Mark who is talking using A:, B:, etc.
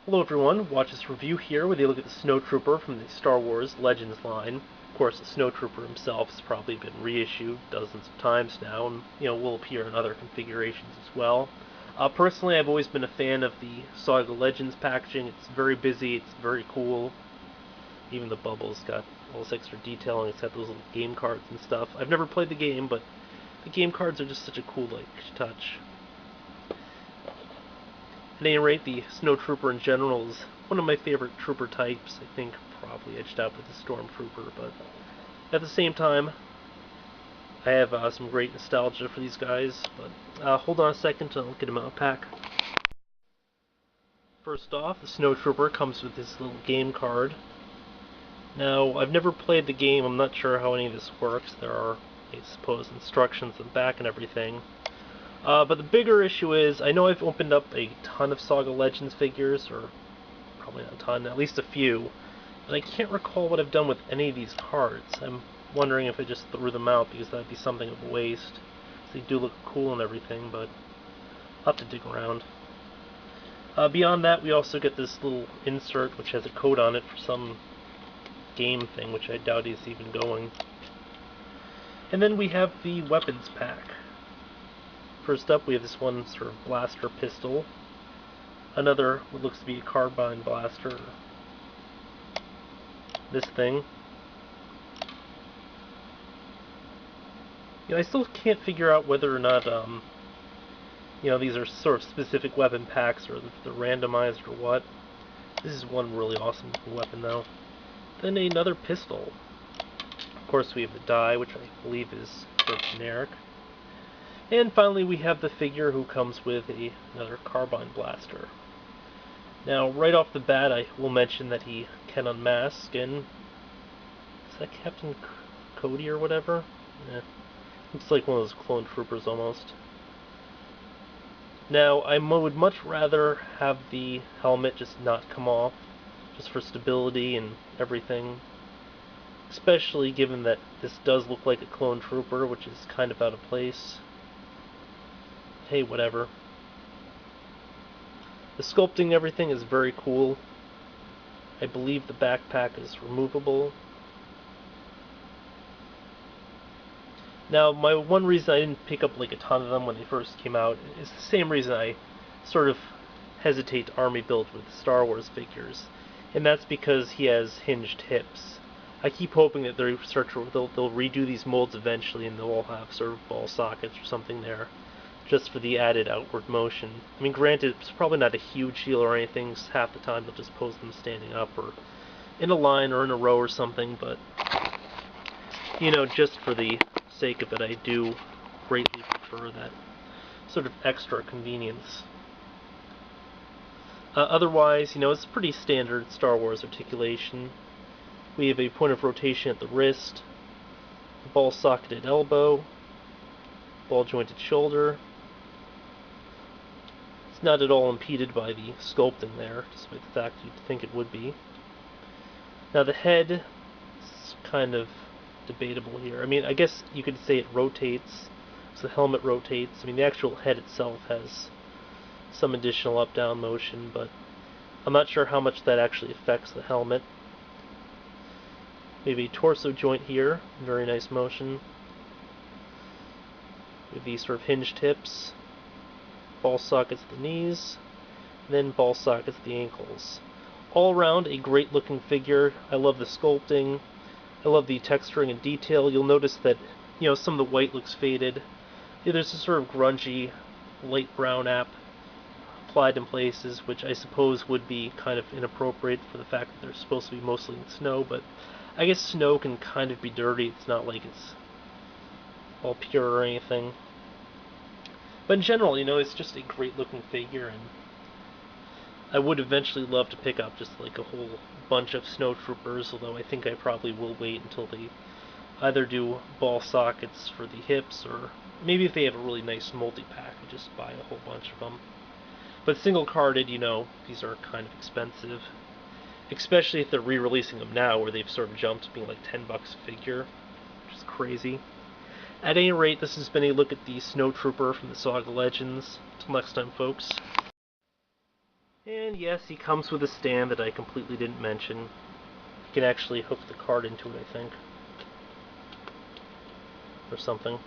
A: Hello everyone, watch this review here where they look at the Snowtrooper from the Star Wars Legends line. Of course, the Snowtrooper himself has probably been reissued dozens of times now, and will appear in other configurations as well. Personally, I've always been a fan of the Saga Legends packaging. It's very busy, it's very cool. Even the bubble's got all this extra detailing. It's got those little game cards and stuff. I've never played the game, but the game cards are just such a cool touch. At any rate, the Snowtrooper in general is one of my favorite trooper types. I think probably edged out with the Stormtrooper, but at the same time, I have some great nostalgia for these guys. But hold on a second till I'll get them out of pack. First off, the Snowtrooper comes with this little game card. Now, I've never played the game. I'm not sure how any of this works. There are, I suppose, instructions in the back and everything. But the bigger issue is, I know I've opened up a ton of Saga Legends figures, or probably not a ton, at least a few, but I can't recall what I've done with any of these cards. I'm wondering if I just threw them out, because that'd be something of a waste. They do look cool and everything, but I'll have to dig around. Beyond that, we also get this little insert, which has a code on it for some game thing, which I doubt is even going. And then we have the weapons pack. First up, we have this one sort of blaster pistol. Another, what looks to be a carbine blaster. This thing. I still can't figure out whether or not, these are sort of specific weapon packs, or if they're randomized or what. This is one really awesome weapon, though. Then another pistol. Of course, we have the die, which I believe is sort of generic. And finally, we have the figure who comes with another carbine blaster. Now, right off the bat, I will mention that he can unmask, and is that Captain Cody or whatever? Looks like one of those clone troopers almost. Now, I would much rather have the helmet just not come off, just for stability and everything. Especially given that this does look like a clone trooper, which is kind of out of place. Hey, whatever. The sculpting and everything is very cool. I believe the backpack is removable. Now, my one reason I didn't pick up like a ton of them when they first came out is the same reason I sort of hesitate to army build with Star Wars figures, and that's because he has hinged hips. I keep hoping that they'll redo these molds eventually, and they'll all have sort of ball sockets or something there, just for the added outward motion. I mean, granted, it's probably not a huge deal or anything. Half the time they'll just pose them standing up or in a line or in a row or something, but just for the sake of it, I do greatly prefer that sort of extra convenience. Otherwise, it's pretty standard Star Wars articulation. We have a point of rotation at the wrist, ball socketed elbow, ball jointed shoulder. It's not at all impeded by the sculpting there, despite the fact you'd think it would be. Now the head is kind of debatable here. I mean, I guess you could say it rotates, so the helmet rotates. I mean, the actual head itself has some additional up-down motion, but I'm not sure how much that actually affects the helmet. We have a torso joint here, very nice motion. We have these sort of hinged hips, ball sockets at the knees, and then ball sockets at the ankles. All around, a great looking figure. I love the sculpting. I love the texturing and detail. You'll notice that, some of the white looks faded. There's a sort of grungy, light brown applied in places, which I suppose would be kind of inappropriate for the fact that they're supposed to be mostly in snow, but I guess snow can kind of be dirty. It's not like it's all pure or anything. But in general, it's just a great looking figure, and I would eventually love to pick up just like a whole bunch of Snowtroopers, although I think I probably will wait until they either do ball sockets for the hips, or maybe if they have a really nice multi-pack, I just buy a whole bunch of them. But single-carded, these are kind of expensive. Especially if they're re-releasing them now, where they've sort of jumped to being like $10 a figure, which is crazy. At any rate, this has been a look at the Snowtrooper from the Saga Legends. Until next time, folks. And yes, he comes with a stand that I completely didn't mention. You can actually hook the card into it, I think. Or something.